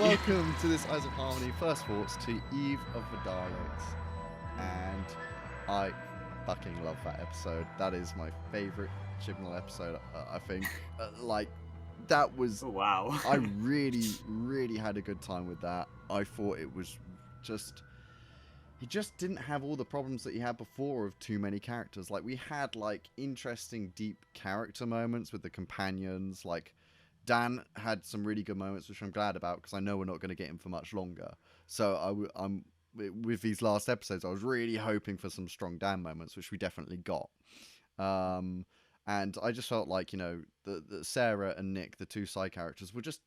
welcome to this Eyes of Harmony First Thoughts to Eve of the Daleks. And I fucking love that episode. That is my favourite Chibnall episode, I think. That was... Oh, wow. I really had a good time with that. I thought it was just... He just didn't have all the problems that he had before of too many characters. Like, we had, interesting, deep character moments with the companions. Like, Dan had some really good moments, which I'm glad about, because I know we're not going to get him for much longer. So I'm with these last episodes, I was really hoping for some strong Dan moments, which we definitely got. And I just felt like, the Sarah and Nick, the two side characters, were just,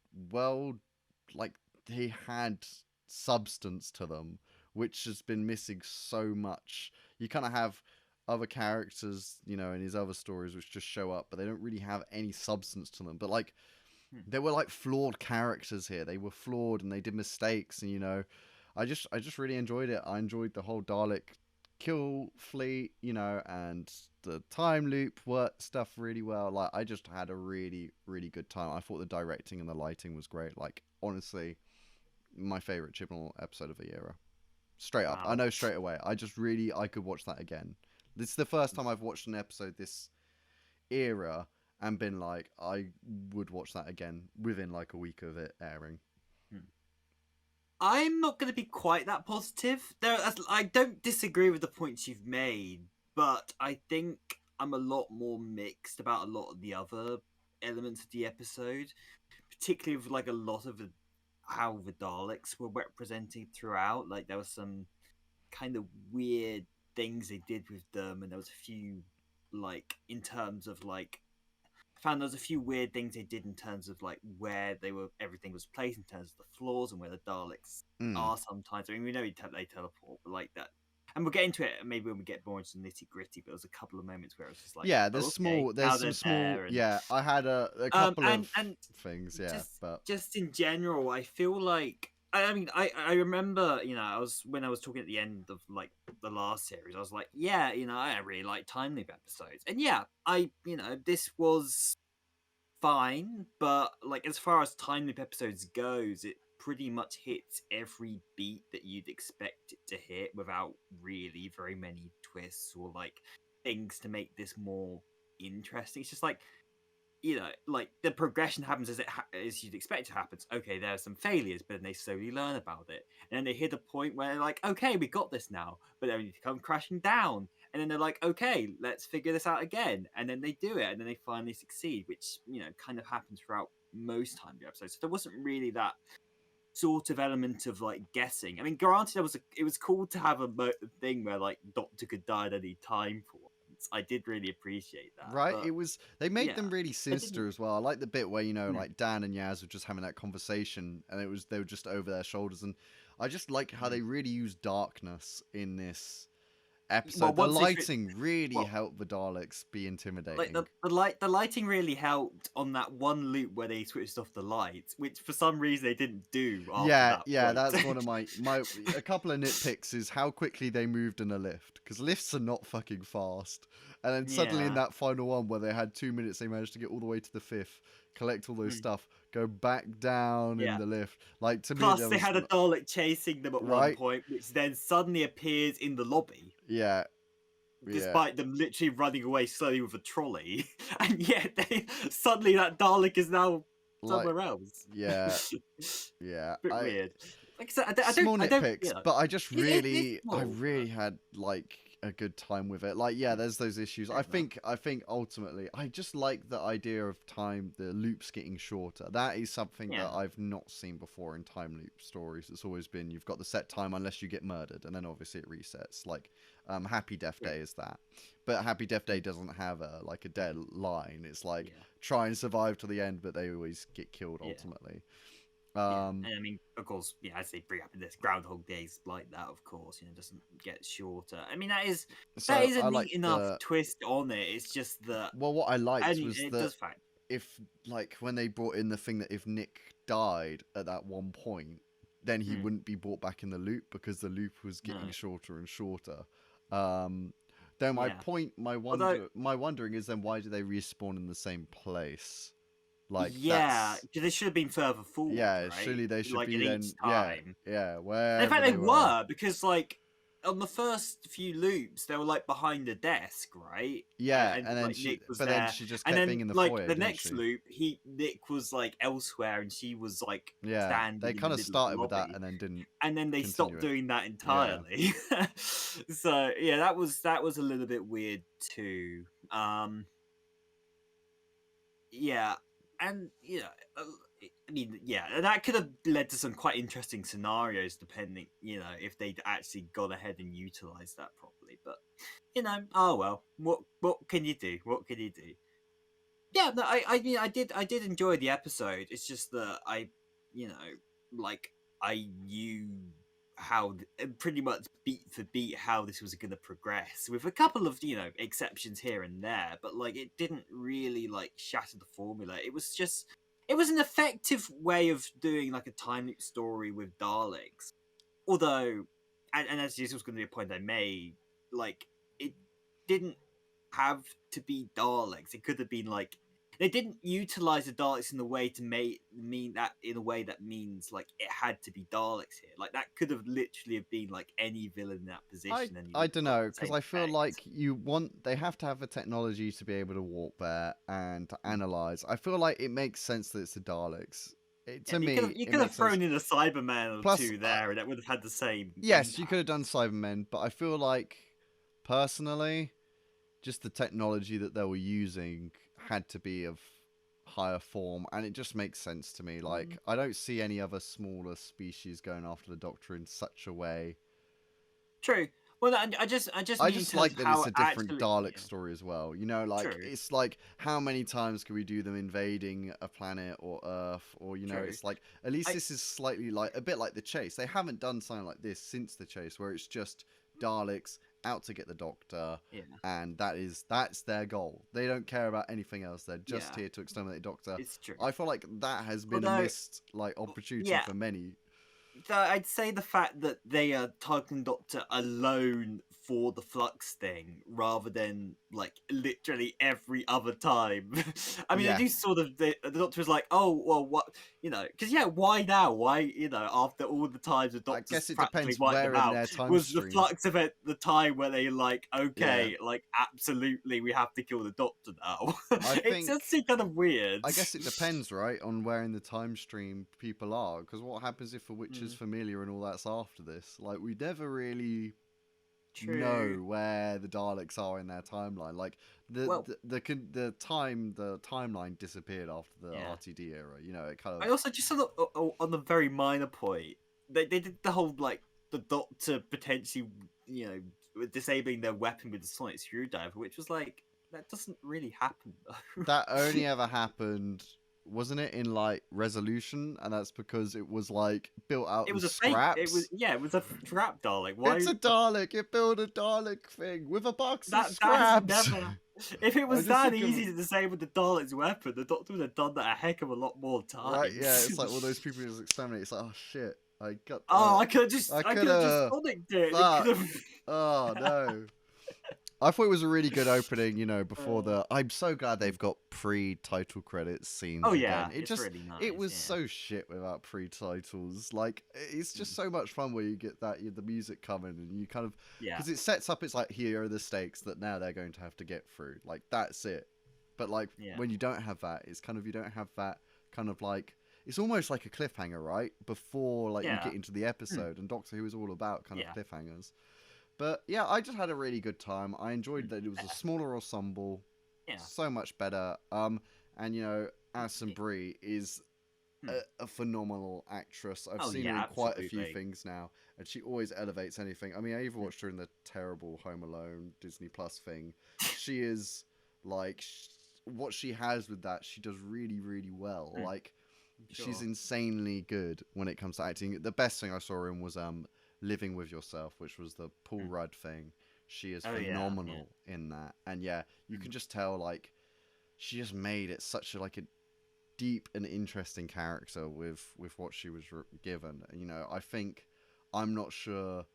they had substance to them, which has been missing so much. You kind of have other characters, in his other stories, which just show up, but they don't really have any substance to them. But, they were, flawed characters here. They were flawed, and they did mistakes, and, I just really enjoyed it. I enjoyed the whole Dalek kill fleet, and the time loop stuff really well. I just had a really, really good time. I thought the directing and the lighting was great. Honestly, my favourite Chibnall episode of the era. Straight up. Wow. I know straight away. I could watch that again. This is the first time I've watched an episode this era and been like, I would watch that again within a week of it airing. I'm not going to be quite that positive. I don't disagree with the points you've made, but I think I'm a lot more mixed about a lot of the other elements of the episode, particularly with a lot of how the Daleks were represented throughout. There was some kind of weird things they did with them, and there was a few in terms of I found there was a few weird things they did in terms of where everything was placed in terms of the floors and where the Daleks are sometimes. I mean, we know they teleport, but that. And we'll get into it maybe when we get more into the nitty gritty. But there was a couple of moments where it was just there's some small. Yeah, I had a couple of things. Yeah, just in general, I feel like. I mean, I remember, when I was talking at the end of the last series, I was like, yeah, I really like time loop episodes, and yeah, this was fine, but as far as time loop episodes goes, it pretty much hits every beat that you'd expect it to hit without really very many twists or things to make this more interesting. It's just the progression happens as you'd expect to happen. Okay, there are some failures, but then they slowly learn about it, and then they hit a point where they're okay, we got this now, but then they come crashing down, and then they're okay, let's figure this out again, and then they do it, and then they finally succeed, which kind of happens throughout most time the episodes. So there wasn't really that sort of element of guessing. I mean, granted, it was cool to have a thing where Doctor could die at any time for. I did really appreciate that. Right, they made them really sinister as well. I like the bit where Dan and Yaz were just having that conversation, and they were just over their shoulders, and I just like how they really used darkness in this episode. The lighting really helped the Daleks be intimidating. The lighting really helped on that one loop where they switched off the lights, which for some reason they didn't do. That's one of my a couple of nitpicks is how quickly they moved in a lift, because lifts are not fucking fast. And then suddenly in that final one where they had 2 minutes, they managed to get all the way to the fifth, collect all those stuff, go back down in the lift. Plus, they had a Dalek chasing them at one point, which then suddenly appears in the lobby. Yeah. Despite them literally running away slowly with a trolley, and yet suddenly that Dalek is now somewhere else. Yeah, yeah. Bit weird. Small nitpicks, but I just I really had a good time with it. There's those issues. I think ultimately, I just like the idea of time, the loops getting shorter. That is something that I've not seen before in time loop stories. It's always been you've got the set time unless you get murdered, and then obviously it resets. Happy Death Day is that, but Happy Death Day doesn't have a dead line. It's try and survive to the end, but they always get killed ultimately. And I mean, of course, as they bring up in this Groundhog Days like that, of course, doesn't get shorter. I mean, that is a neat enough twist on it. It's just that. Well, what I liked was that if when they brought in the thing that if Nick died at that one point, then he wouldn't be brought back in the loop because the loop was getting shorter and shorter. Then my wondering is then why do they respawn in the same place? Like Yeah, that's because they should have been further forward, yeah. right? Surely they should Like be in each then. Yeah, time. yeah. And in Wherever fact, they they were. were because like on the first few loops, they were like behind a desk, right? Yeah, And and then like Nick was but then there, she just and kept being then in the like foyer, the didn't next she? loop, Nick was like elsewhere, and she was like Yeah, they standing in the kind of middle of the started with that lobby, and then didn't and then they continue stopped it. doing that Yeah. entirely. So yeah, that was a little bit weird too. Um, yeah, and yeah, uh, I mean, yeah, that could have led to some quite interesting scenarios, depending, if they'd actually gone ahead and utilized that properly. But oh well, what can you do? What can you do? Yeah, no, I mean, I did enjoy the episode. It's just that you know, like I knew how pretty much beat for beat how this was going to progress, with a couple of exceptions here and there, but like it didn't really like shatter the formula. It was an effective way of doing like a time loop story with Daleks, although, and as this was going to be a point I made, like it didn't have to be Daleks. It could have been like they didn't utilize the Daleks in a way to mean that in a way that means like it had to be Daleks here. Like that could have literally have been like any villain in that position, and you I would have don't got know the because same I feel effect. like they have to have the technology to be able to walk there and to analyze. I feel like it makes sense that it's the Daleks. Yeah, To but me, you it could have makes sense. thrown in a Cyberman or Plus, two there, and that would have had the same yes, you could have impact. done Cybermen, but I feel like personally, just the technology that they were using had to be of higher form, and it just makes sense to me. Mm, Like, I don't see any other smaller species going after the Doctor in such a way. true. Well, I just I mean in just terms like of that how it's it a different actually. Dalek Yeah, story as well. You know, like true, it's like how many times can we do them invading a planet or Earth, or true. it's like at least I this is slightly like a bit like the Chase. They haven't done something like this since the Chase, where it's just Daleks out to get the Doctor, Yeah, and that's their goal. They don't care about anything else. They're just yeah, here to exterminate the Doctor. it's true. I feel like that has been a Although, missed like opportunity yeah, for many. I'd say the fact that they are targeting Doctor alone for the Flux thing, rather than like literally every other time. I mean, they Yeah, do sort of. The Doctor is like, oh well, what Because yeah, why now? Why after all the times the I Doctor's guess it practically depends wiped where them in out, their time was the stream. Flux event the time where they like, Yeah, okay, like absolutely, we have to kill the Doctor now. I It's think just kind of weird. I guess it depends, right, on where in the time stream people are. Because what happens if a witch is Mm, familiar and all that's after this? Like, we never really true. know where the Daleks are in their timeline. Like, Well, the timeline disappeared after the yeah. RTD era. You know, it kind I of also just on the very minor point, they did the whole like the Doctor potentially disabling their weapon with the sonic screwdriver, which was like that doesn't really happen though. that only ever happened. Wasn't it in like Resolution? And that's because it was like built out It of was a fake. scraps. It was a trap, darling. It's Why a Dalek. It built a Dalek thing with a box of that has scraps. never. If it I was just that think of easy to disable the Dalek's weapon, the Doctor would have done that a heck of a lot more right, yeah, times. it's like all those people who just exterminate. It's like, oh shit, Oh, I I could could have just have, sonicked it. It could fuck, have. oh no. I thought it was a really good opening, before Uh, the. I'm so glad they've got pre-title credits scenes oh again. yeah, it's really it nice. was Yeah. so shit without pre-titles. Like, it's just Mm. so much fun where you get the music coming and you kind of, Yeah. because it sets up. It's like here are the stakes that now they're going to have to get through. Like that's it. But like Yeah. when you don't have that, it's kind of you don't have that kind of like it's almost like a cliffhanger, right? Before like you Yeah. get into the Mm. episode, and Doctor Who is all about kind of Yeah. cliffhangers. But yeah, I just had a really good time. I enjoyed Mm. that it was a smaller ensemble, Yeah. so much better. And Alison Yeah. Brie is Mm. a phenomenal actress. I've Oh seen her yeah, in quite a few absolutely. things now, and she always elevates anything. I mean, I even Mm. watched her in the terrible Home Alone Disney Plus thing. She is like what she has with that. She does really, really well. Mm. Like she's Sure. insanely good when it comes to acting. The best thing I saw her in was Living with Yourself, which was the Paul Mm. Rudd thing. She is Oh yeah. Yeah. phenomenal in that, and yeah, you can Mm. just tell like she just made it such a deep and interesting character with what she was given. I think I'm not sure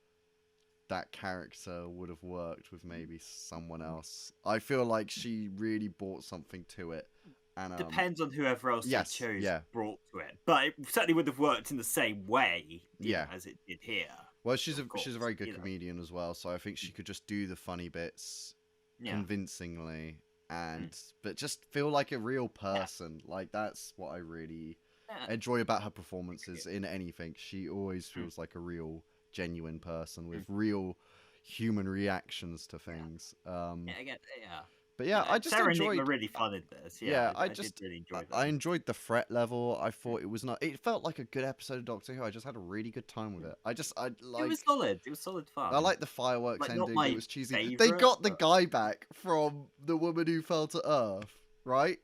that character would have worked with maybe someone else. I feel like she really brought something to it And depends on whoever else they yes, chose yeah, brought to it, but it certainly would have worked in the same way, yeah. as it did here. Well, Of she's a course, very good comedian as well, so I think she could just do the funny bits yeah, convincingly mm, and but just feel like a real yeah, person. Like that's what I really yeah, enjoy about her performances in anything. She always mm, feels like a real genuine person with mm, real human reactions to yeah, things. yeah. Again, yeah. But yeah, I just Sarah Enigma enjoyed. really fun in this. Yeah, Yeah, I did really enjoy I them. enjoyed the threat level. I Mm. thought it was not. It felt like a good episode of Doctor Who. I just had a really good time with Mm. it. I It was like. solid. It was solid I fun. like the fireworks Like not ending. It my was cheesy. They favorite, got the but guy back from the woman who fell to Earth, right?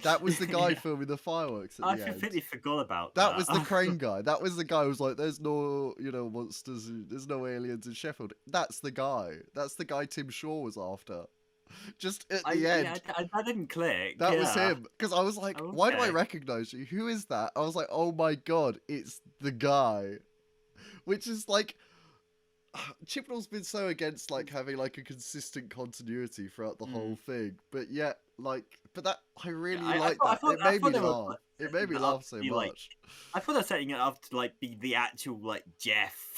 That was the guy yeah, filming the fireworks at I the end. completely forgot about That that. was the crane guy. That was the guy who was like, "There's no, monsters. There's no aliens in Sheffield." That's the guy. That's the guy Tim Shaw was after. Just at the Yeah, end, I didn't click. that was Yeah. him. Because I was like, "Why do I Okay. recognize you? Who is that?" I was like, "Oh my god, it's the guy." Which is like, Chibnall's been so against like having like a consistent continuity throughout the whole Mm. thing, but yet but that I Yeah, really like that. It I made thought me they were laugh. like, It made setting me it up laugh to so be like. much. I thought they were setting it up to like be the actual like Jeff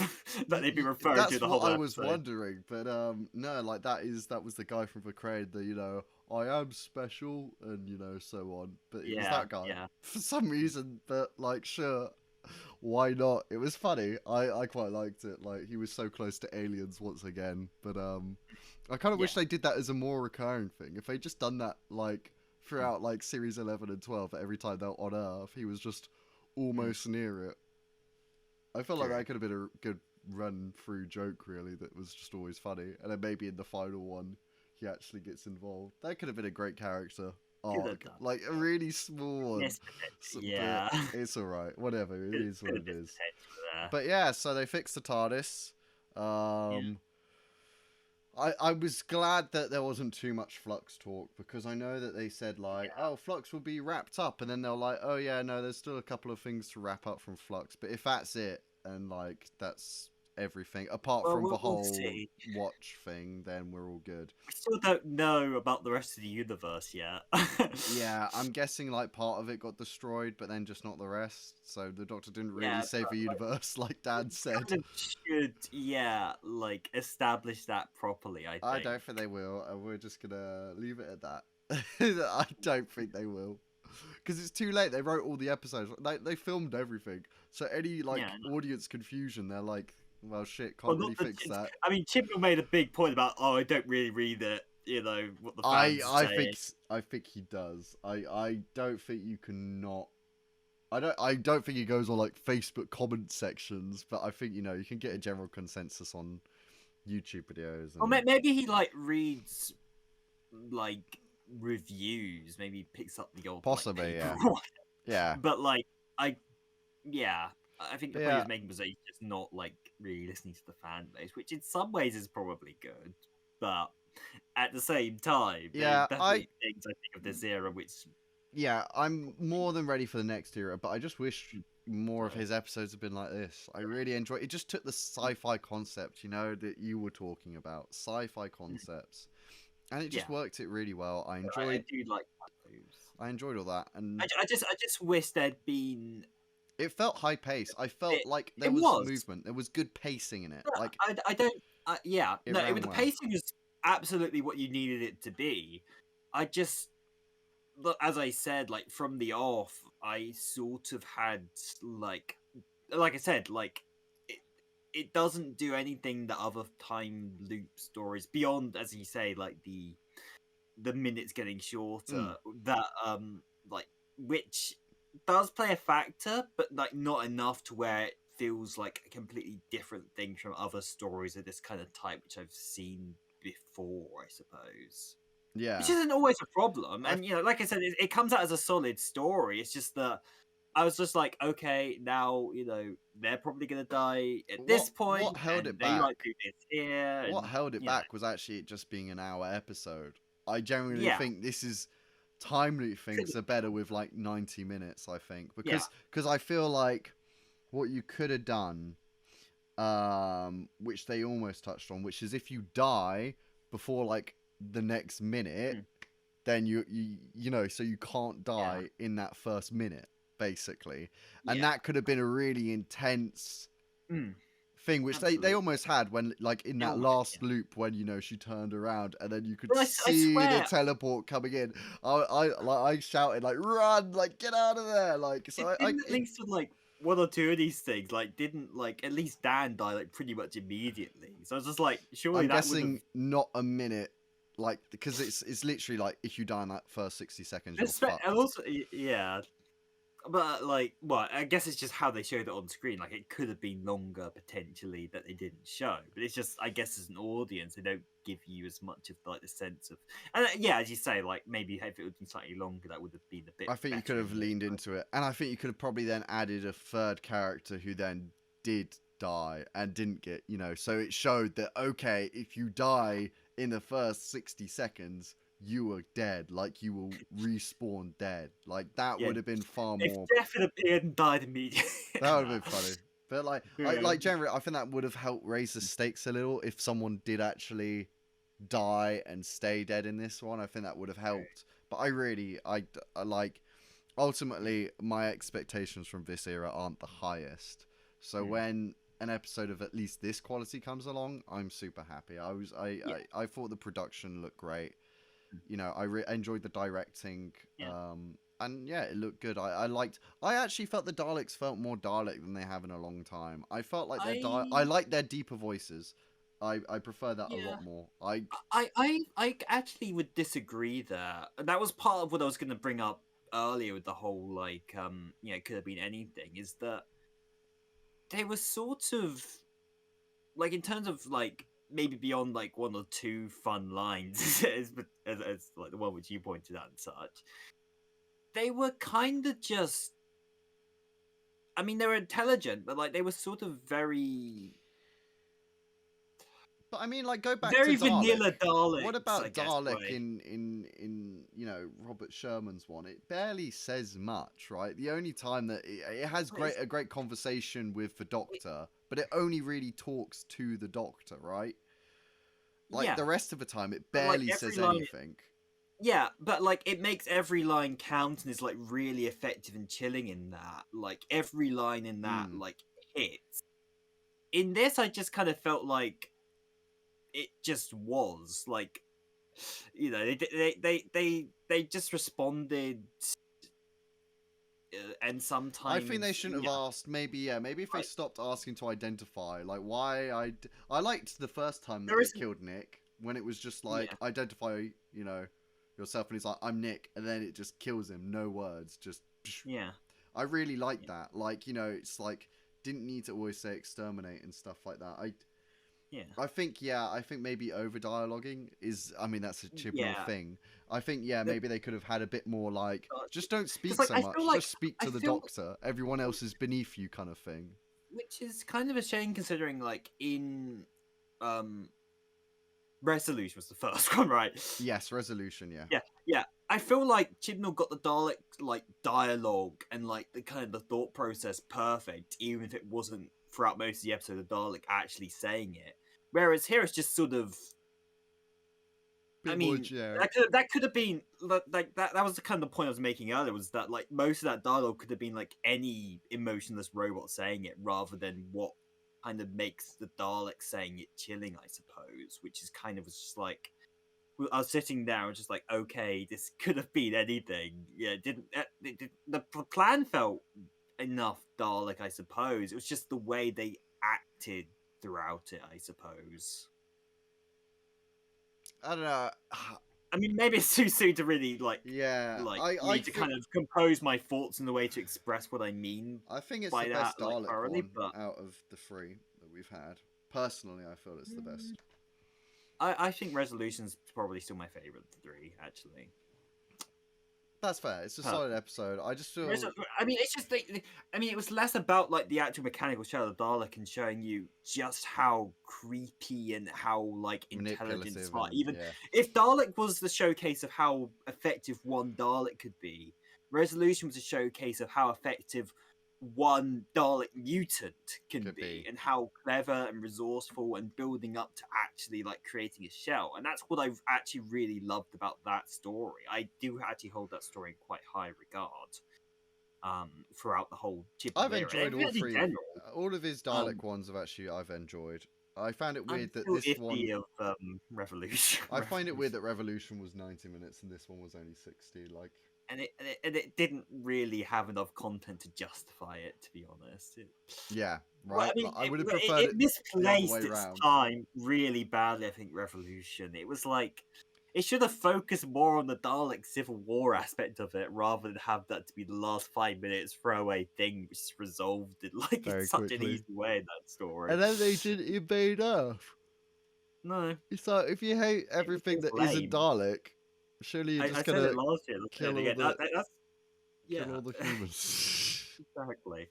that they'd be referring to That's the what whole I was episode. wondering, but no, like that was the guy from the crane. The I am special and so on. But it was Yeah, that guy yeah. for some reason. But like, sure, why not? It was funny. I quite liked it. Like he was so close to aliens once again. But I kind of Yeah. wish they did that as a more recurring thing. If they just done that like throughout like series 11 and 12, every time they're on Earth, he was just Mm, almost near it. I felt like true. that could have been a good run through joke, really, that was just always funny. And then maybe in the final one, he actually gets involved. That could have been a great character Could have arc. done. Like a really small one. Yes, But yeah. it's alright. Whatever. It is Could what have it been is. potential there. But yeah, so they fixed the TARDIS. Yeah. Um, I was glad that there wasn't too much Flux talk because I know that they said like, Yeah. oh, Flux will be wrapped up, and then they're like, oh yeah, no, there's still a couple of things to wrap up from Flux, but if that's it and like that's everything apart Well, from the we'll whole see. watch thing, then we're all good. We still don't know about the rest of the universe yet. Yeah, I'm guessing like part of it got destroyed, but then just not the rest. So the Doctor didn't really Yeah, save but the universe, like Dan said. kind of should, yeah, like establish that properly. I I think. don't think they will, and we're just gonna leave it at that. I don't think they will, because it's too late. They wrote all the episodes. They filmed everything, so any like Yeah. audience confusion, they're like, "Well, shit, Well, can't really not the. fix that." I mean, Chibnall made a big point about, oh, I don't really read it. You know what the fans are saying. I think he does. I don't think you can not. I don't think he goes on like Facebook comment sections, but I think you can get a general consensus on YouTube videos Or and maybe he like reads like reviews. Maybe he picks up the old like possibly, paper. yeah, yeah, But like I, yeah, I think the but point he yeah. was making was that he's just not like really listening to the fan base, which in some ways is probably good, but at the same time, Yeah, there's definitely things I think of this era which I'm more than ready for the next era, but I just wish more of his episodes have been like this. I really enjoy it. Just took the sci-fi concept, that you were talking about, sci-fi concepts, and it just yeah, worked it really well. I do like that moves. I enjoyed all that, and I just wish there'd been it felt high pace. I felt it. like there It was was. movement. There was good pacing in it. No, Like I don't. Yeah, it no. ran The well. pacing was absolutely what you needed it to be. I just, look, as I said, like from the off, I sort of had like I said, like it. It doesn't do anything that other time loop stories beyond, as you say, like the minutes getting shorter. That like which does play a factor, but like not enough to where it feels like a completely different thing from other stories of this kind of type, which I've seen before, I suppose. Which Yeah, isn't always a problem. I And like I said, it comes out as a solid story. It's just that I was just like, okay, now they're probably gonna die at this point, what held and it they like back? do this here, What and held it back was actually it just being an hour episode. I genuinely yeah, think this is time loop could things are better with like 90 minutes. I think yeah, because I feel like what you could have done, which they almost touched on, which is if you die before like the next minute, mm, then you know, so you can't die in that first minute, basically. And Yeah. that could have been a really intense Mm, thing, which they absolutely. almost had when, like, in that Almost, last yeah. loop when, you know, she turned around and then you could But I see the swear, teleport coming in. I shouted like, run, like, get out of there, like. it So didn't at least with like one or two of these things, like didn't like at least Dan die like pretty much immediately. So I was just like, surely I'm that would have. guessing not a minute, like, because it's literally like if you die in that first 60 seconds, you're fucked. And also, yeah, but like, well, I guess it's just how they showed it on screen. Like, it could have been longer potentially that they didn't show, but it's just, I guess, as an audience, they don't give you as much of like the sense of, and yeah, as you say, like maybe if it would have been slightly longer, that would have been a bit. I think you could better have in it. leaned into it, and I think you could have probably then added a third character who then did die and didn't get, you know, so it showed that, okay, if you die in the first 60 seconds, you were dead, like, you will respawn dead, like, that Yeah, would have been far if more. Jeff had appeared and died immediately, That would have been funny. But yeah. like generally, I think that would have helped raise the stakes a little if someone did actually die and stay dead in this one. I think that would have helped. But I like, ultimately, my expectations from this era aren't the highest. So when an episode of at least this quality comes along, I'm super happy. I thought the production looked great. You know, I enjoyed the directing. And yeah, it looked good. I actually felt the Daleks felt more Dalek than they have in a long time. I felt like I like their deeper voices. I prefer that a lot more. I actually would disagree there. That was part of what I was going to bring up earlier with the whole like it could have been anything. Is that they were sort of like in terms of like maybe beyond like one or two fun lines as like the one which you pointed out and such. They were kind of just. I mean, they were intelligent, but like they were sort of very. But I mean, like, go back to Very Dalek. vanilla Daleks. What I about guess, Dalek way. in you know, Robert Sherman's one? It barely says much, right? The only time that it has a great conversation with the Doctor, but it only really talks to the Doctor, right? Like, Yeah, the rest of the time, it but like barely every says line. anything. Yeah, but like it makes every line count and is like really effective and chilling in that. Like every line in that like hits. In this, I just kind of felt like it just was like, you know, they just responded, and sometimes I think they shouldn't have asked. Maybe if they stopped asking to identify, like, why I liked the first time that There it isn't. killed Nick, when it was just like, identify, you know, yourself, and he's like, I'm Nick, and then it just kills him, no words, just. Yeah. I really like that. Like, you know, it's like, didn't need to always say exterminate and stuff like that. I think maybe over dialoguing is, I mean, that's a Chibnall thing. I think maybe they could have had a bit more like, just don't speak like, so much, just speak to the Doctor. Everyone else is beneath you, kind of thing. Which is kind of a shame considering like in Resolution was the first one, right? Yes, Resolution, yeah. Yeah. I feel like Chibnall got the Dalek like dialogue and like the kind of the thought process perfect, even if it wasn't throughout most of the episode the Dalek actually saying it. Whereas here it's just sort of. I mean, that could have been like that. That was the kind of the point I was making earlier. Was that like most of that dialogue could have been like any emotionless robot saying it, rather than what kind of makes the Dalek saying it chilling, I suppose. Which is kind of just like I was sitting there, I was just like, okay, this could have been anything. Yeah, the plan felt enough Dalek, I suppose. It was just the way they acted throughout it, I suppose. I don't know. I mean, maybe it's too soon to really I need to kind of compose my thoughts in the way to express what I mean. I think it's the best Dalek one but out of the three that we've had. Personally, I feel it's the best. I think Resolution's probably still my favorite of the three, actually. That's fair. It's a solid episode. I just feel. I mean, it's just. I mean, it was less about like the actual mechanical show of the Dalek and showing you just how creepy and how like intelligent, smart. Even if Dalek was the showcase of how effective one Dalek could be, Resolution was a showcase of how effective one Dalek mutant can Could be, be. and how clever and resourceful and building up to actually like creating a shell. And that's what I've actually really loved about that story. I do actually hold that story in quite high regard throughout the whole Chippy I've era enjoyed and all in three. general. All of his Dalek Um, ones have actually I've enjoyed. I found it I'm weird that still this one. iffy of Revolution. I find it weird Revolution. that Revolution was 90 minutes and this one was only 60. Like, And it didn't really have enough content to justify it, to be honest. yeah, Well, right. I mean, I would have it, preferred it it the other way misplaced its round. time really badly. I think Revolution. It was like it should have focused more on the Dalek Civil War aspect of it, rather than have that to be the last 5 minutes throwaway thing, which is resolved in like in Very such an quickly. easy way in that story. And then they didn't invade Earth. No, It's like, if you hate it everything was that isn't lame. Dalek, surely you're I just said it gonna last year. Let's say kill it all again. the That's kill yeah. all the humans. Exactly.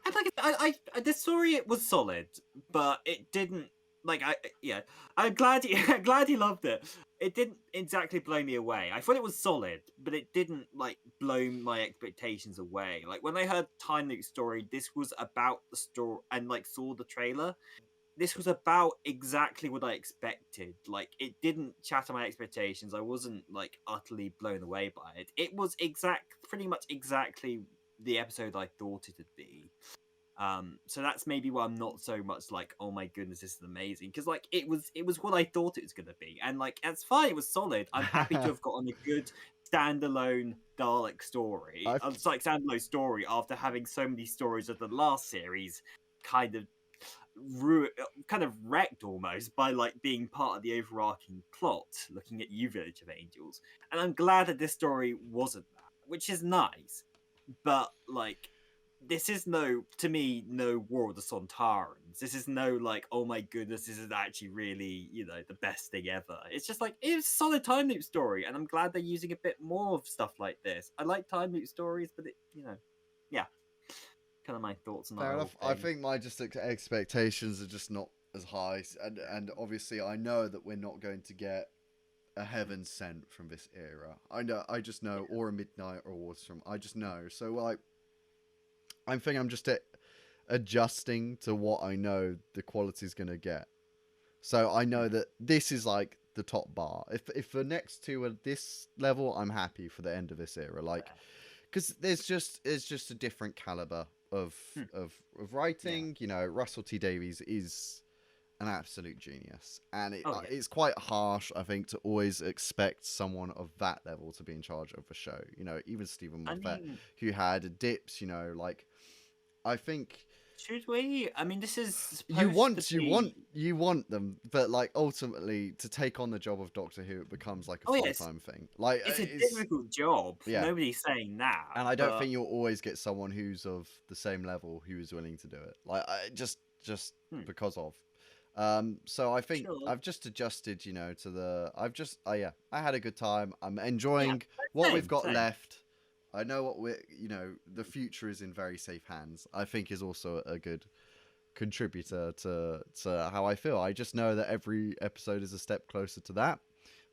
And like the story was solid, but it didn't like yeah. I'm glad glad he loved it. It didn't exactly blow me away. I thought it was solid, but it didn't like blow my expectations away. Like when I heard Time Loop story, this was about the story and like saw the trailer. This was about exactly what I expected. Like it didn't shatter my expectations. I wasn't like utterly blown away by it. It was pretty much exactly the episode I thought it'd be. So that's maybe why I'm not so much like, oh my goodness, this is amazing, because like it was what I thought it was gonna be, and like it's fine, it was solid. I'm happy to have gotten a good standalone Dalek story. I've It's like standalone story after having so many stories of the last series kind of kind of wrecked almost by like being part of the overarching plot, looking at You Village of Angels. And I'm glad that this story wasn't that, which is nice. But like this is to me, no War of the Sontarans. This is no like, oh my goodness, this is actually really, the best thing ever. It's just like it's a solid time loop story, and I'm glad they're using a bit more of stuff like this. I like time loop stories, but yeah, kind of my thoughts on the Fair whole enough. I thing. think my just expectations are just not as high, and obviously I know that we're not going to get a heaven sent from this era. I just know, or a midnight or from. I just know. So like, I'm thinking I'm just adjusting to what I know the quality's gonna get. So I know that this is like the top bar. If the next two are this level, I'm happy for the end of this era. Like, because it's just a different caliber of Hmm. of Yeah. writing. You know, Russell T Davies is an absolute genius, and Oh yeah. it's quite harsh, I think, to always expect someone of that level to be in charge of a show. You know, even Stephen I Moffat, mean, who had dips. You know, like, I think should we? I mean, this is you supposed to want be. you want them, but like ultimately to take on the job of Doctor Who, it becomes like a Oh full yes, time thing. Like, it's a it's difficult job. yeah. Nobody's saying that, And I don't but think you'll always get someone who's of the same level who is willing to do it. Like, just because of. So I think sure. I've just adjusted, to the. Yeah, I had a good time. I'm Yeah, enjoying what we've same, got same. left. I know what the future is in very safe hands. I think is also a good contributor to how I feel. I just know that every episode is a step closer to that.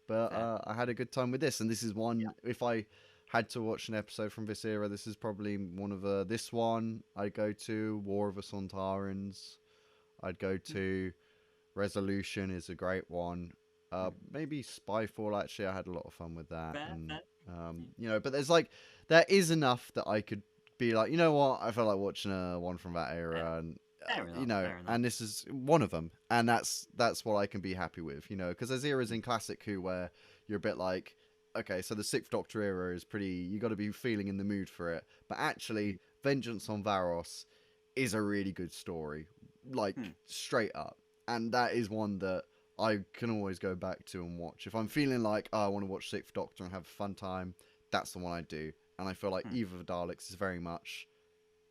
But Fair. I had a good time with this, and this is one. If I had to watch an episode from this era, this is probably one of this one. I'd go to War of the Sontarans. I'd go to Resolution is a great one. Maybe Spyfall. Actually, I had a lot of fun with that, Fair, and fair. but there's like there is enough that I could be like, you know what, I felt like watching one from that Fair, era, and fair enough, fair enough. and this is one of them, and that's what I can be happy with, because there's eras in classic Who where you're a bit like, okay, so the Sixth Doctor era is pretty, you got to be feeling in the mood for it, but actually, Vengeance on Varos is a really good story, like straight up, and that is one that I can always go back to and watch. If I'm feeling like, oh, I want to watch Sixth Doctor and have a fun time, that's the one I do. And I feel like Eve of the Daleks is very much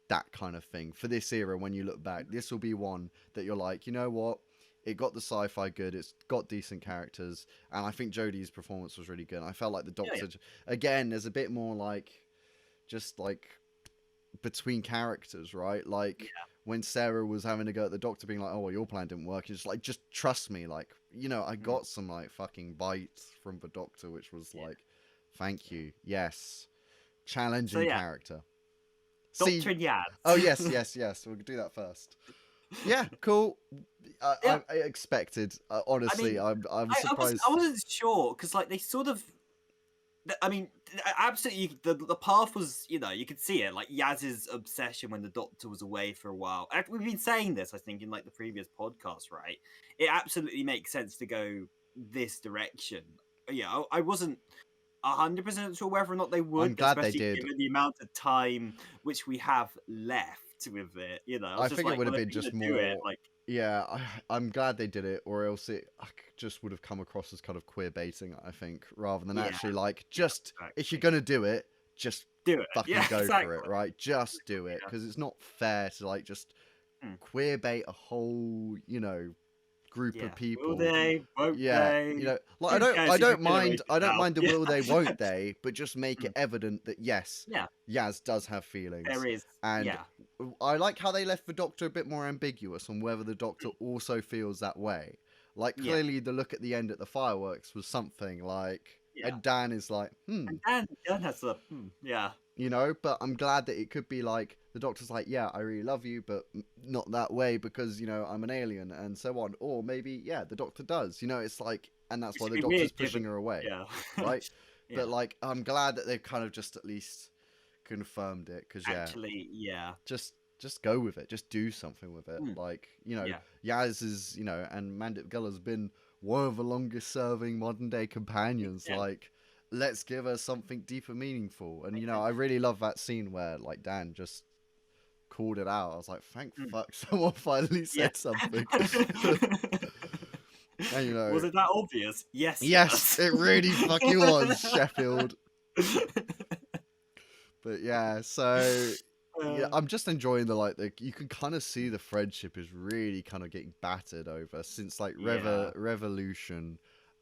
that kind of thing. For this era, when you look back, this will be one that you're like, you know what? It got the sci-fi good. It's got decent characters, and I think Jodie's performance was really good. I felt like the Doctor, again, there's a bit more like, just like between characters, right? Like when Sarah was having to go at the Doctor, being like, "Oh, well, your plan didn't work," it's like, just trust me. Like, I got some like fucking bites from the Doctor, which was like, thank you, yes, So challenging yeah, character. See, Doctor and Yaz. oh yes, yes, yes. We'll do that first. Yeah, cool. Yeah, I expected. I Honestly, mean, I'm I surprised. wasn't sure because like they sort of. I mean, absolutely. The path was, you could see it, like Yaz's obsession when the Doctor was away for a while. We've been saying this, I think, in like the previous podcast, right? It absolutely makes sense to go this direction. Yeah, I wasn't 100% sure whether or not they I'm would, glad they especially did. given the amount of time which we have left with it. I I was just think it like, would have well, if been you're just gonna do it, more. like, Yeah, I'm glad they did it, or else it just would have come across as kind of queer baiting. I think, rather than yeah, actually like yeah, just if you're exactly. gonna do it, just Do it. fucking Yeah, go for it, exactly. right? Just do it, Yeah. because it's not fair to like just Hmm. queer bait a whole group of Yeah. Will people. they? Won't Yeah, they? like Who cares I if you're don't mind generated now? the Yeah. will they won't they, but just make it Mm. evident that yes, Yeah. Yaz does have feelings. There is. And Yeah. I like how they left the Doctor a bit more ambiguous on whether the Doctor also feels that way. Like Yeah. clearly the look at the end at the fireworks was something like, Yeah. and Dan is like, And Dan has the. Yeah. but I'm glad that it could be like the Doctor's like, yeah, I really love you, but not that way because I'm an alien and so on. Or maybe yeah, the Doctor does. It's like, and that's Which why would the be weird Doctor's given. pushing her away, Yeah. right? Yeah. But like, I'm glad that they've kind of just at least confirmed it because yeah, Actually, yeah. just go with it, just do something with it. Mm. Like Yeah. Yaz is and Mandip Guller's been one of the longest serving modern day companions. Yeah. Like, let's give her something deeper, meaningful. And Makes I sense. really love that scene where like Dan just called it out. I was like, thank Mm. fuck, someone finally Yeah. said something. And Was it that obvious? Yes. yes, it really fucking was, Sheffield. But yeah, so yeah, I'm just enjoying the you can kind of see the friendship is really kind of getting battered over since like Yeah. Revolution,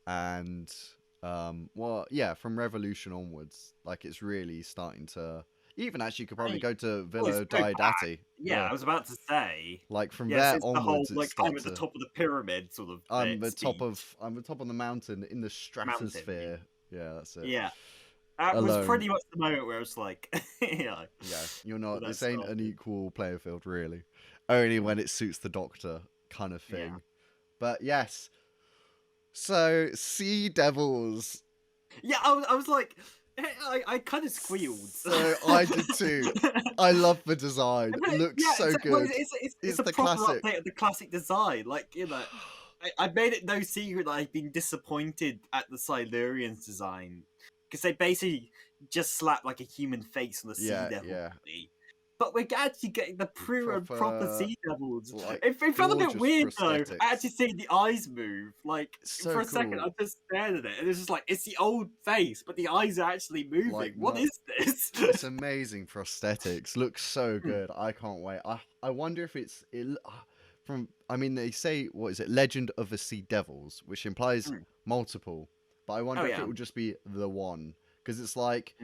and well yeah, from Revolution onwards, like it's really starting to even actually could probably Right. go to Well, Villa it's very back. Diodati. Yeah, I was about to say. Like from Yes, there it's the whole onwards, it like I'm starts at the to. top of the pyramid sort of speech. I'm the top of the mountain in the Mountain. stratosphere. Yeah, that's it. Yeah. That was Alone. pretty much the moment where it's like, Yeah, you're not. Well, This that's ain't not- an equal playing field, really. Only when it suits the Doctor, kind of thing. Yeah. But yes. So, Sea Devils. Yeah, I was like, I kind of squealed. So I did too. I love the design. It looks so good. It's a the proper classic. update of the classic design. Like I made it no secret that I've been disappointed at the Silurians design because they basically just slapped like a human face on the sea devil body. But we're actually getting the proper sea devils. Like, it felt a bit gorgeous weird though. prosthetics. Actually seeing the eyes move, like So for a second, cool. I just stared at it, and it's just like it's the old face, but the eyes are actually moving. Like, What not- is this? It's amazing prosthetics. Looks so good. I can't wait. I wonder if from. I mean, they say what is it? Legend of the Sea Devils, which implies multiple. But I wonder if it will just be the one, because it's like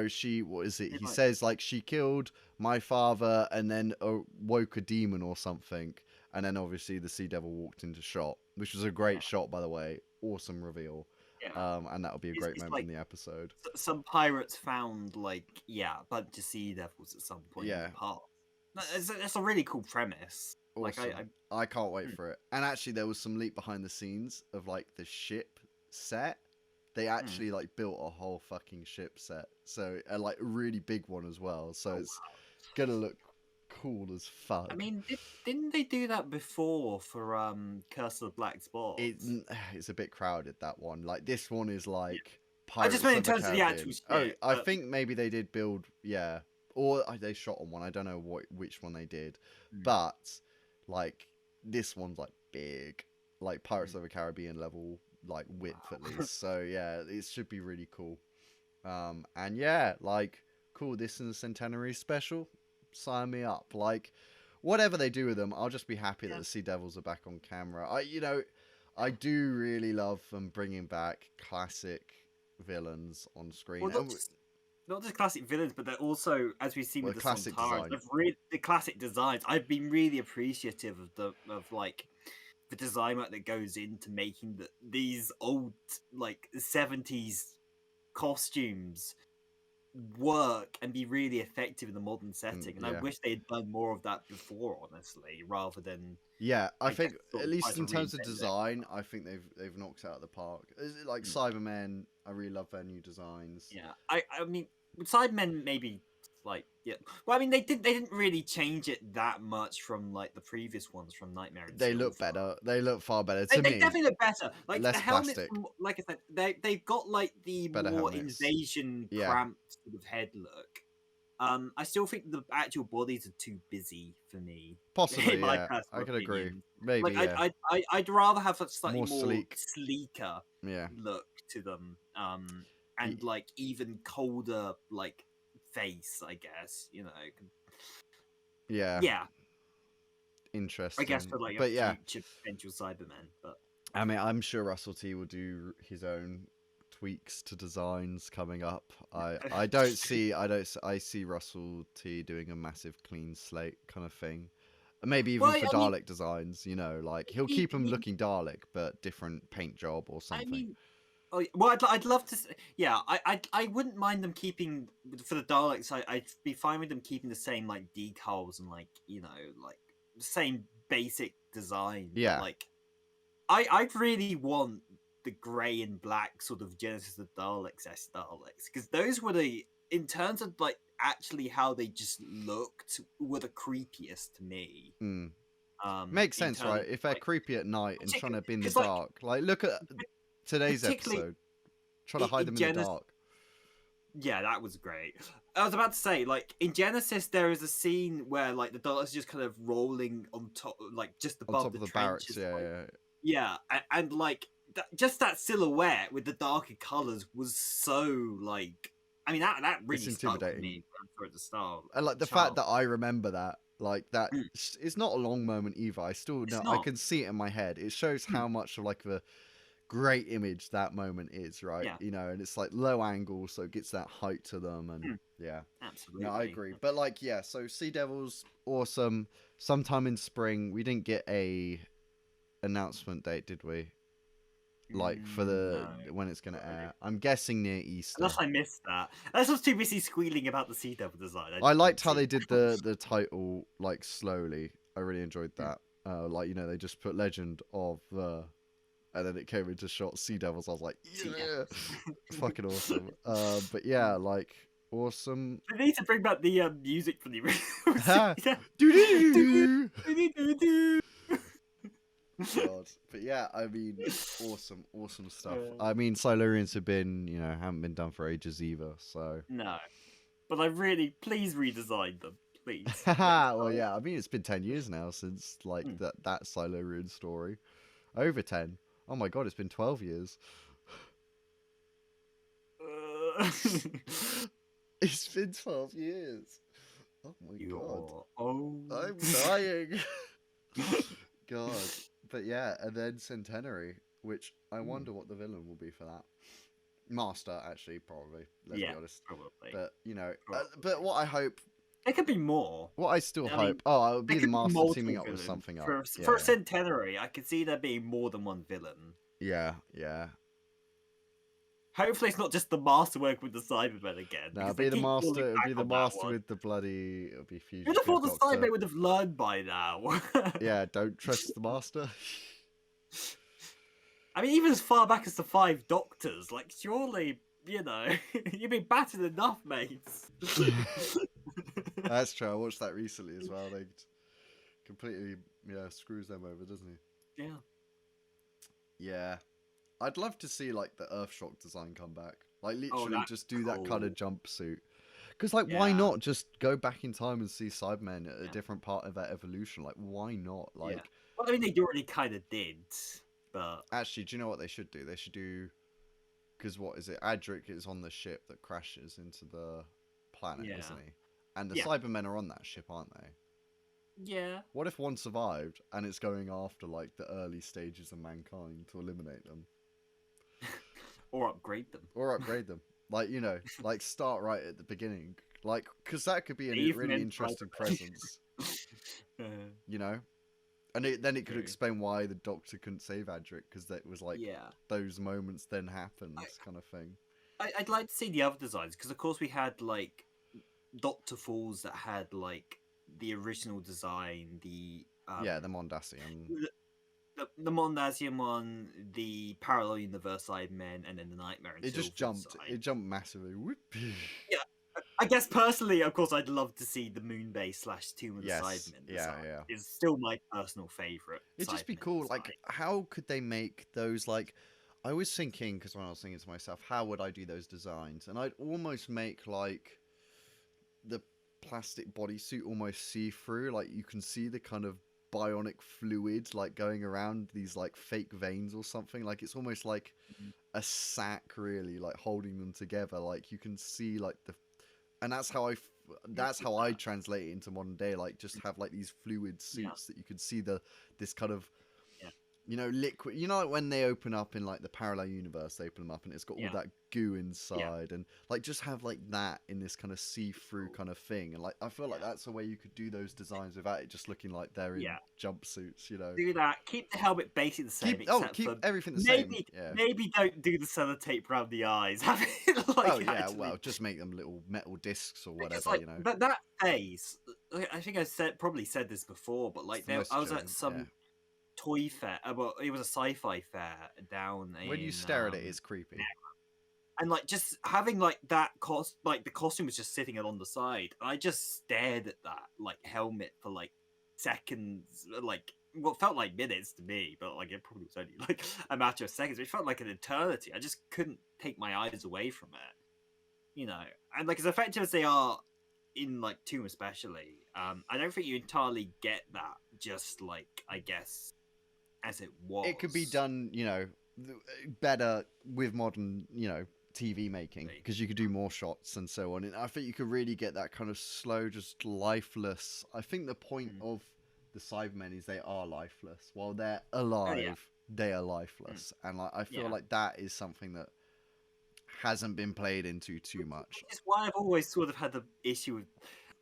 she. What is it? He says like she killed my father and then woke a demon or something, and then obviously the Sea Devil walked into shot, which was a great shot, by the way. Awesome reveal. Yeah. And that'll be a great moment in the episode. Some pirates found a bunch of sea devils at some point in the past. That's a really cool premise. Awesome. Like I can't wait for it. And actually, there was some leak behind the scenes of like the ship set. They actually like built a whole fucking ship set, so a like really big one as well. So it's gonna look cool as fuck. I mean, didn't they do that before for Curse of the Black Spot? It's a bit crowded, that one. Like this one is like Pirates. I just meant in terms of the actual ship. I think maybe they did build, or they shot on one. I don't know which one they did, but like this one's like big, like Pirates of the Caribbean level, like width at least. So yeah, it should be really cool. And yeah, like cool. This is a centenary special. Sign me up. Like whatever they do with them, I'll just be happy that the Sea Devils are back on camera. I do really love them bringing back classic villains on screen. Well, not just classic villains, but they're also, as we've seen with the classic Sontarans, the classic designs. I've been really appreciative of like the design work that goes into making these old like 70s costumes work and be really effective in the modern setting. And I yeah. wish they had done more of that before, honestly, rather than Yeah, I I guess think sort at of try least to in terms of reinvent it. design, I think they've knocked it out of the park. Is it like Mm. Cybermen? I really love their new designs. Yeah, I mean, Sidemen maybe like yeah. Well, I mean, they didn't really change it that much from like the previous ones from Nightmare and They look Silver. better. They look far better to They me. definitely look better. Like the Less helmets, plastic, like I said, they've got like the better more helmets. invasion Yeah, cramped sort of head look. I still think the actual bodies are too busy for me, in possibly. my Yeah, I personal could agree. opinion. Maybe. Like Yeah, I'd rather have a slightly more more sleek. sleeker Yeah. look to them, Y- and like even colder like face, I guess. Yeah. Yeah, I guess Interesting. for like a But yeah, future potential Cybermen, but I mean, I'm sure Russell T will do his own tweaks to designs coming up. I don't see I see Russell T doing a massive clean slate kind of thing. Maybe well, even for I mean, Dalek designs, like he'll keep them looking Dalek, but different paint job or I something. mean, oh, well, I'd love to. Yeah, I wouldn't mind them keeping for the Daleks. I'd be fine with them keeping the same like decals and like like the same basic design. But Yeah. like, I'd really want the grey and black sort of Genesis of Daleks S Daleks because those were in terms of like actually how they just looked were the creepiest to me. Mm. Makes In sense, terms right? of If they're like creepy at night and trying to be in the because like dark, like look at today's particularly episode, trying to hide in them in the Genesis. dark Yeah, that was great. I was about to say, like in Genesis, there is a scene where like the Daleks are just kind of rolling on top, like just on above top the of the barracks. trenches, Yeah, like yeah. yeah, and like just that silhouette with the darker colors was so like. I mean that It's really stuck with intimidating. me for the start And as like a the fact child. that I remember that, like that, Mm, it's not a long moment either. I still it's know I not. can see it in my head. It shows Mm, how much of like the great image that moment is, right? yeah, And it's like low angle, so it gets that height to them, and mm, yeah. No, I absolutely. agree. But like, yeah. So Sea Devils, awesome. Sometime in spring, we didn't get a announcement date, did we? Like for the No, when it's gonna not really. air. I'm guessing near Easter. Unless I missed that. Unless I was too busy squealing about the Sea Devil design, I I didn't liked how see they did that. the title like slowly. I really enjoyed that. Like they just put Legend of and then it came into shot Sea Devils. I was like, Sea yeah, Devils. fucking awesome. But yeah, like awesome. They need to bring back the music from the original Ha! Sea Doo-doo-doo-doo! Devil. God, but yeah, I mean, awesome stuff. I mean, Silurians have been, haven't been done for ages either. So, No, but I really please redesign them, please. Next well, time. yeah. I mean, it's been 10 years now since like Hmm. that Silurian story. Over 10. Oh my god, it's been 12 years. Uh, It's been 12 years. Oh my god. You're old. I'm dying. God. But yeah, and then Centenary, which I Hmm. wonder what the villain will be for that. Master, actually, probably. Let's be Yeah, honest. probably. But but Probably. what I hope, There could be more. what I still I mean, hope. Oh, it would there be the could be Master teaming multiple up with villains something else. for a centenary. I could see there being more than one villain. Yeah. Hopefully, it's not just the master working with the Cybermen again, No, because it'll they be the keep Master. falling It'll back be the on that Master one. with the bloody. It'll be You'd have thought Fugitive the Doctor. Cybermen would have learned by now. Yeah, don't trust the Master. I mean, even as far back as the Five Doctors, like, surely, you've been battered enough, mates. That's true. I watched that recently as well. They completely, screws them over, doesn't he? Yeah. Yeah. I'd love to see like the Earthshock design come back. Like Oh, literally that's just do that kind cool. of jumpsuit. Because like, why Yeah. not just go back in time and see Cybermen at a Yeah. different part of their evolution? Like, why not? Yeah. Like, Well, I mean, they already kind of did, but actually, do you know what they should do? They should do, because what is it? Adric is on the ship that crashes into the planet, yeah. isn't he? And the Yeah. Cybermen are on that ship, aren't they? Yeah. What if one survived and it's going after like the early stages of mankind to eliminate them Or upgrade them. or upgrade them? Like like start right at the beginning, like because that could be a Leave really men interesting Cybermen. presence, Uh, and then it could True. explain why the Doctor couldn't save Adric because that was like yeah. those moments then happens kind of thing. I'd like to see the other designs because, of course, we had like Doctor Falls that had like the original design, Yeah, the Mondasian. the Mondasian one, the Parallel Universe Cybermen, and then the Nightmare and It just Silver jumped. design. It jumped massively. Whoop. Yeah, I guess personally, of course, I'd love to see the Moonbase / Tomb of the Yes. Cybermen Yeah. design. Yeah. Is still my personal favorite It'd just be Cybermen cool. design. Like, how could they make those? Like, I was thinking because when I was thinking to myself, how would I do those designs? And I'd almost make like the plastic bodysuit almost see through. Like, you can see the kind of bionic fluid like going around these like fake veins or something. Like, it's almost like Mhm. a sack, really, like holding them together. Like, you can see like the, and that's how I translate it into modern day. Like, just have like these fluid Yeah, suits that you could see the this kind of, yeah, liquid. You know, like when they open up in like the parallel universe, they open them up and it's got all yeah, that goo yeah. inside, and like just have like that in this kind of see-through Cool. kind of thing. And like I feel like Yeah, that's a way you could do those designs without it just looking like they're in yeah. jumpsuits. You know, Do that. Keep the helmet basically the same, except keep for everything the same. maybe Yeah. maybe don't do the sellotape around the eyes. Have it Oh like yeah. Well, actually just make them little metal discs or because whatever. like You know, that face. Like, I think I probably said this before, but it's like the most I was at chilling. Yeah. some toy fair. Well, it was a sci-fi fair down When you in stare at it, it's creepy. and like just having like that like the costume was just sitting along the side. And I just stared at that like helmet for like seconds, like what felt like minutes to me, but like it probably was only like a matter of seconds. But it felt like an eternity. I just couldn't take my eyes away from it, you know. And like as effective as they are in like Tomb especially, I don't think you entirely get that. Just like I guess as it It could be was. done, better with modern, TV making because you could do more shots and so on. And I think you could really get that kind of slow, just lifeless. I think the point Mm. of the Cybermen is they are lifeless. While they're Oh yeah, alive, they are mm. lifeless. And like I feel Yeah. like that is something that hasn't been played into too much. Which is why I've always sort of had the issue with.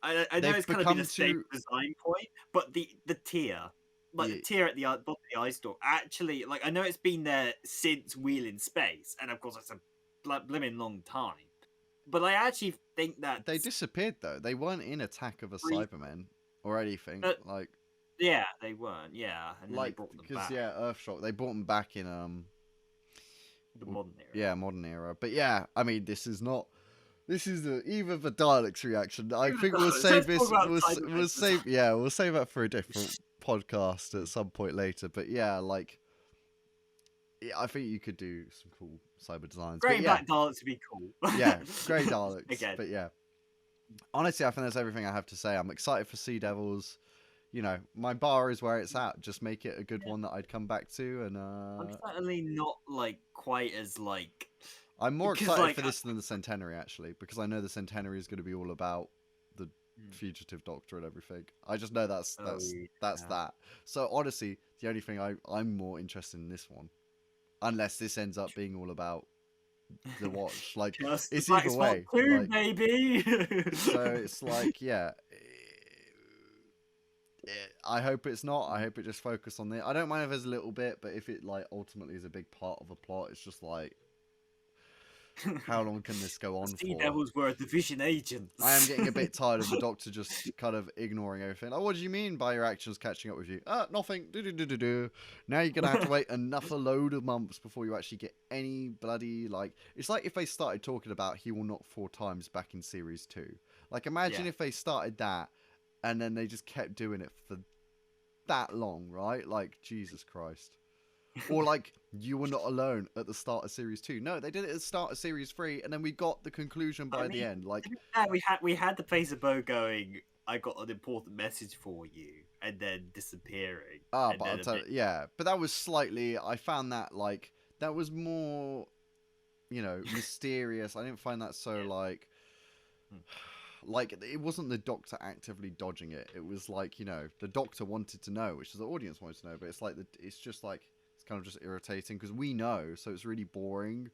I know They've it's kind of been a become stable too. design point, but the tier, like the Yeah, tier at the bottom of the eye store, actually, like I know it's been there since Wheel in Space, and of course it's a blimmin' long time. But I actually think that they disappeared though. They weren't in Attack of the brief, Cybermen or anything. uh, Like, yeah, they weren't, yeah, and then they like brought them because back yeah, Earthshock. They brought them back in the modern era. yeah, modern era. But yeah, I mean, this is not. This is either the Daleks reaction. I think we'll save Let's talk this. about We'll Cybermen design. save. Yeah, we'll save that for a different podcast at some point later. But yeah, like, yeah, I think you could do some cool cyber designs. Grey But and yeah, Black Daleks would be cool. yeah, grey Daleks. Again, But yeah, honestly, I think that's everything I have to say. I'm excited for Sea Devils. My bar is where it's at. Just make it a good yeah. one that I'd come back to, and I'm certainly not like quite as like I'm more because excited like for this than the Centenary, actually, because I know the Centenary is going to be all about the fugitive Doctor and everything. I just know that's oh that's yeah. that. So honestly, the only thing I'm more interested in this one, unless this ends up being all about the Watch, like Just the it's Black either Spot way. 2, Like, baby. so it's like, yeah. I hope it's not. I hope it just focus on it. I don't mind if there's a little bit, but if it like ultimately is a big part of the plot, it's just like, how long can this go on Sea for? Devils were division agents. I am getting a bit tired of the Doctor just kind of ignoring everything. Like, what do you mean by your actions catching up with you? Nothing. Do. Now you're gonna have to wait another load of months before you actually get any bloody like. It's like if they started talking about he will knock 4 times back in series 2. Like, imagine Yeah. if they started that, and then they just kept doing it for that long, right? Like, Jesus Christ. Or like, you were not alone at the start of series 2. No, they did it at the start of series 3, and then we got the conclusion by the end. Like, yeah, we had the face of Bo going. I got an important message for you, and then disappearing. And but then I'll tell you, yeah, but that was slightly. I found that like that was more, mysterious. I didn't find that so Yeah. like. Like, it wasn't the Doctor actively dodging it. It was like, the Doctor wanted to know, which is the audience wanted to know. But it's like it's just like it's kind of just irritating because we know, so it's really boring.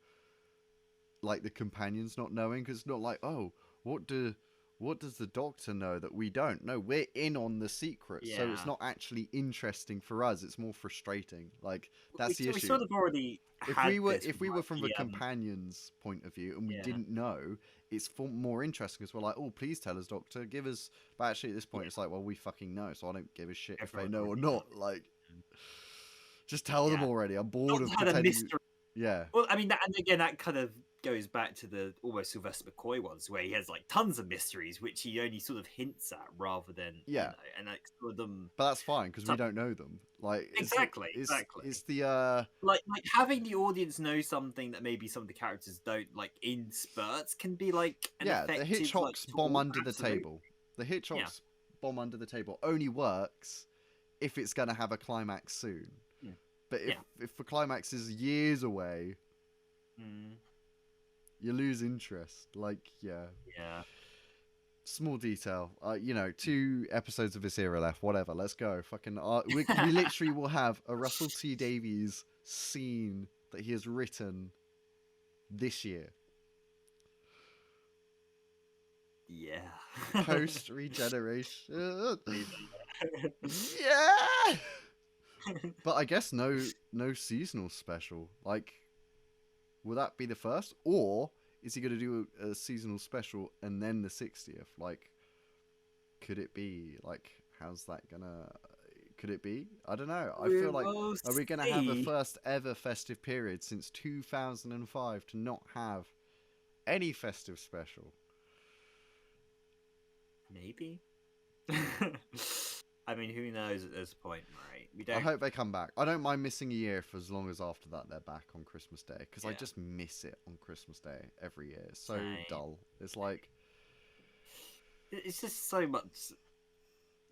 Like the companions not knowing, because it's not like, oh, what do what does the Doctor know that we don't? No, we're in on the secret, so it's Yeah. not actually interesting for us. It's more frustrating. Like, that's the We issue. sort of already If had we were this if with we were like from the companion's point of view and we yeah, didn't know, it's more interesting because we're like, oh, please tell us, Doctor, give us. But actually, at this point, yeah, it's like, well, we fucking know, so I don't give a shit if they everyone know or already not. knows. Like, just tell them Yeah, already. I'm bored Doctor of had a pretending. mystery. Yeah, Well, I mean, that, and again, that kind of goes back to the almost Sylvester McCoy ones, where he has like tons of mysteries, which he only sort of hints at, rather than yeah. and like sort of them. But that's fine because we Some, don't know them. Like, exactly. it's the Like having the audience know something that maybe some of the characters don't, like in spurts, can be like an yeah, the effective like Hitchcock's bomb tool. under the Absolutely. table. The Yeah. Hitchcock's bomb under the table only works if it's gonna have a climax soon. Yeah. But Yeah. if the climax is years away, Mm, you lose interest. Like, yeah, yeah. small detail. You know, 2 episodes of this era left. Whatever, let's go. Fucking, we literally will have a Russell T Davies scene that he has written this year. Yeah. Post regeneration. Yeah. But I guess no seasonal special. Like, will that be the first, or is he going to do a seasonal special and then the 60th? Like, could it be? Like, how's that gonna? Could it be? I don't know. I We feel like, will are we going to have a see. first ever festive period since 2005 to not have any festive special? Maybe. I mean, who knows at this point, right? We I don't. hope they come back. I don't mind missing a year for as long as after that they're back on Christmas Day, because I Yeah. just miss it on Christmas Day every year. It's so Same. dull. It's like, It's just so much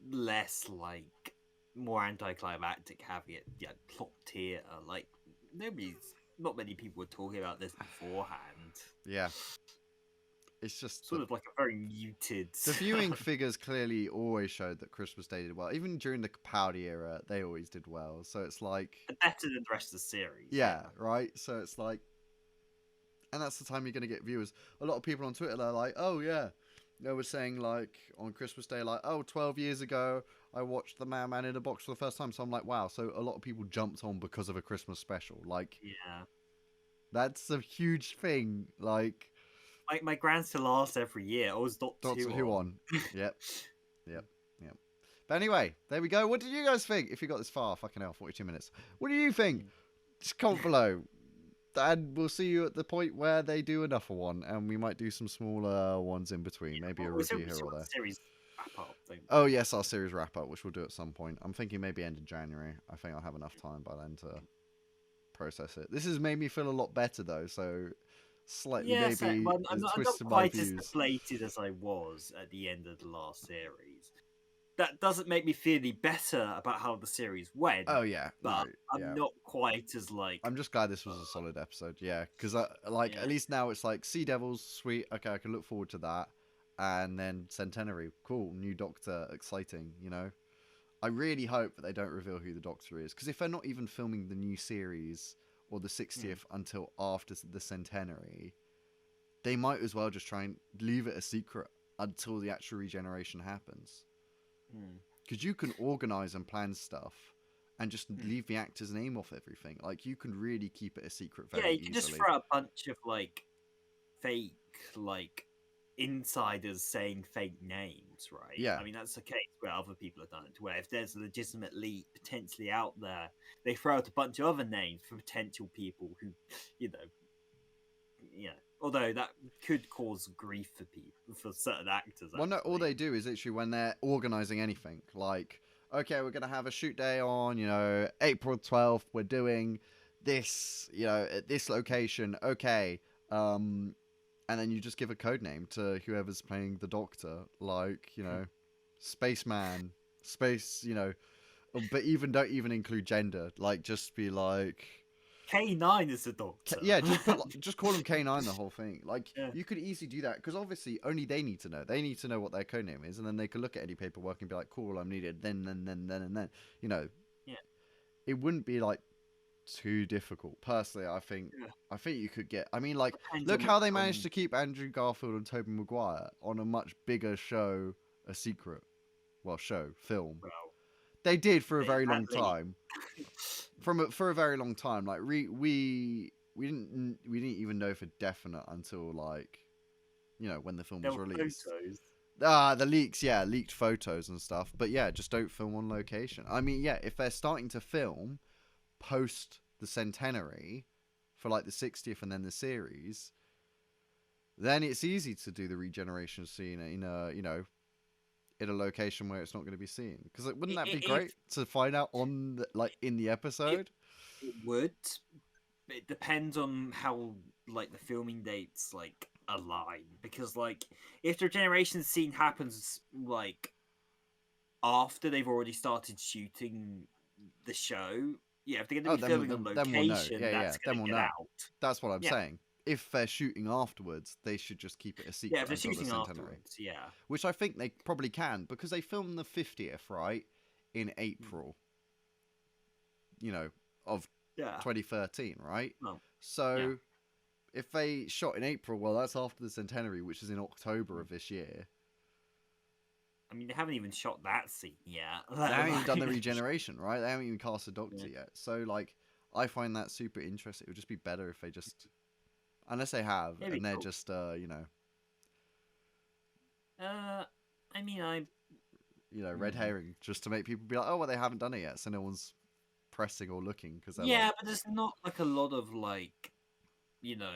less like more anticlimactic having it plot theater. Like not many people were talking about this beforehand. yeah, it's just Sort of like a very muted. the viewing figures clearly always showed that Christmas Day did well. Even during the Capaldi era, they always did well. So it's like, better than the rest of the series. yeah, right. So it's like, and that's the time you're gonna get viewers. A lot of people on Twitter, they're like, oh yeah, they were saying like on Christmas Day, like, oh, 12 years ago I watched The Man in a Box for the first time. So I'm like, wow. So a lot of people jumped on because of a Christmas special. Like, Yeah. that's a huge thing. Like, My grand still asks every year. Oh, is Doctor Who on? Yep. But anyway, there we go. What did you guys think? If you got this far, fucking hell, 42 minutes. What do you think? Just comment below. And we'll see you at the point where they do another one, and we might do some smaller ones in between. Maybe a review here or there. Series wrap up thing. Oh yes, our series wrap up, which we'll do at some point. I'm thinking maybe end of January. I think I'll have enough time by then to process it. This has made me feel a lot better though, so slightly Yeah, maybe so, I'm not twisted my quite as views. deflated as I was at the end of the last series. That doesn't make me feel any better about how the series went. Oh yeah, but no, I'm yeah. not quite as like. I'm just glad this was a solid episode, yeah, because Yeah. at least now it's like Sea Devils, sweet, okay, I can look forward to that, and then Centenary, cool, new Doctor, exciting, you know. I really hope that they don't reveal who the Doctor is, because if they're not even filming the new series or the 60th until after the Centenary, they might as well just try and leave it a secret until the actual regeneration happens. Because you can organize and plan stuff and just leave the actor's name off everything. Like, you can really keep it a secret very you can just easily. throw a bunch of like fake like insiders saying fake names, right? Yeah. I mean, that's the case where other people have done it. Where if there's a legitimate leak potentially out there, they throw out a bunch of other names for potential people who, you know. Although that could cause grief for people, for certain actors. Well, no, all they do is literally when they're organizing anything, like, okay, we're going to have a shoot day on, April 12th, we're doing this, at this location, okay. And then you just give a code name to whoever's playing the Doctor, like, Spaceman, Space, but don't even include gender, like, just be like... K9 is the Doctor. Yeah, just call him K9 the whole thing. Like, you could easily do that, because obviously only they need to know. They need to know what their codename is, and then they could look at any paperwork and be like, cool, I'm needed then, and then. Yeah. It wouldn't be like too difficult. Personally, Yeah. I think you could get. I mean, like, Depends look on how which they managed one. to keep Andrew Garfield and Tobey Maguire on a much bigger show, a secret. Well, film. Well, They did for a very long exactly. time. For a very long time, like we didn't even know for definite until like, when the film There was were released. photos. The leaks, yeah, leaked photos and stuff. But yeah, just don't film on location. I mean, yeah, if they're starting to film post the centenary for like the 60th and then the series, then it's easy to do the regeneration scene in a in a location where it's not going to be seen. Because wouldn't that be If great to find out on in the it, episode? it would, it depends on how like the filming dates like align, because like if the regeneration scene happens like after they've already started shooting the show, yeah, if they're going Oh, to be filming on then we'll know. location, Yeah, yeah. that's Then going we'll to get know. out. That's what I'm Yeah, saying. If they're shooting afterwards, they should just keep it a yeah, if secret they're until the shooting centenary. afterwards, yeah, Which I think they probably can because they filmed the 50th, right, in April, of yeah, 2013, right? well, yeah. So if they shot in April, well, that's after the centenary, which is in October of this year. I mean, they haven't even shot that scene yet. They Let haven't even done the alone- regeneration, right? They haven't even cast a doctor Yeah. yet. So, like, I find that super interesting. It would just be better if they just, unless they have, It'd be and they're cool. just, I mean, red herring, just to make people be like, oh, well, they haven't done it yet, so no one's pressing or looking because they're yeah, like, but there's not like a lot of like, you know,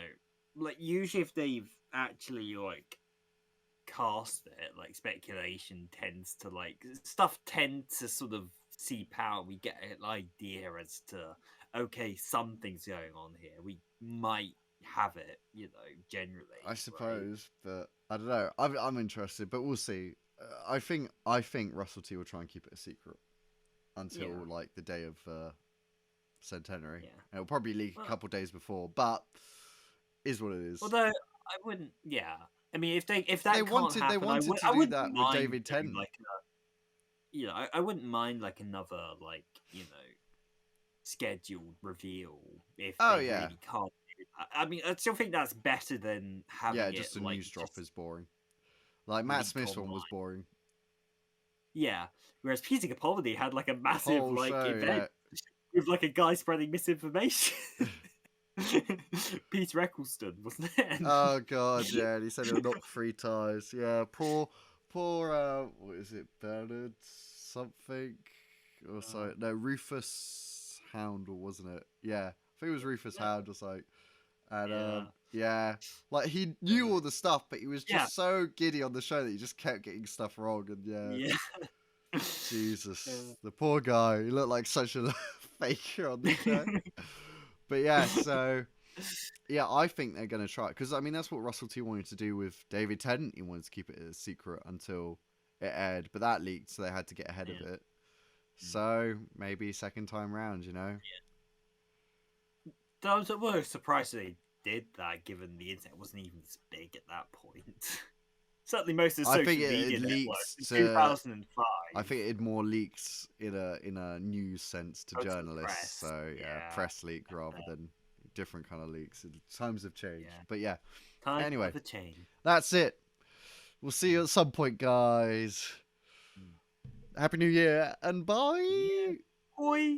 like usually if they've actually like cast it, like speculation tends to like stuff tends to sort of seep out. We get an idea as to okay, something's going on here. We might have it, generally, I right? suppose, but I don't know. I'm interested, but we'll see. I think Russell T will try and keep it a secret until Yeah, like the day of centenary. yeah. And it'll probably leak a Well, couple days before, but is what it is. although I wouldn't, yeah. I mean, if They that can't wanted happen, to I do wouldn't that with mind David doing Tennant. like I wouldn't mind like another like scheduled reveal if Oh they yeah, really can't do that. I mean, I still think that's better than yeah. having Just it a like news drop just is boring. Like Matt leak Smith's one was online. boring. Yeah. Whereas Peter Capaldi had like a The massive whole like show, event yeah. with like a guy spreading misinformation. Peter Eccleston, wasn't it? Oh god, yeah. And he said he'll knock 3 times. Yeah, poor. What is it, Bernard something? Or sorry, no, Rufus Hound, or wasn't it? Yeah, I think it was Rufus Yeah. Hound or something. And Yeah. yeah, like he knew all the stuff, but he was Yeah. just so giddy on the show that he just kept getting stuff wrong. And yeah, Yeah. Jesus, the poor guy. He looked like such a faker on the show. But yeah, so yeah, I think they're gonna try because I mean that's what Russell T wanted to do with David Tennant. He wanted to keep it a secret until it aired, but that leaked, so they had to get ahead of it. So maybe second time round, I was surprised they did that, given the internet wasn't even as big at that point. Certainly, most of the I social think media it networks leaks in to. 2005. I think it more leaks in a news sense to Oh, to the journalists. press. So yeah, Yeah. press leak rather than different kind of leaks. Times have changed, Yeah. but yeah. Time Anyway. of a change. That's it. We'll see you at some point, guys. Happy New Year and bye. Yeah. Oi.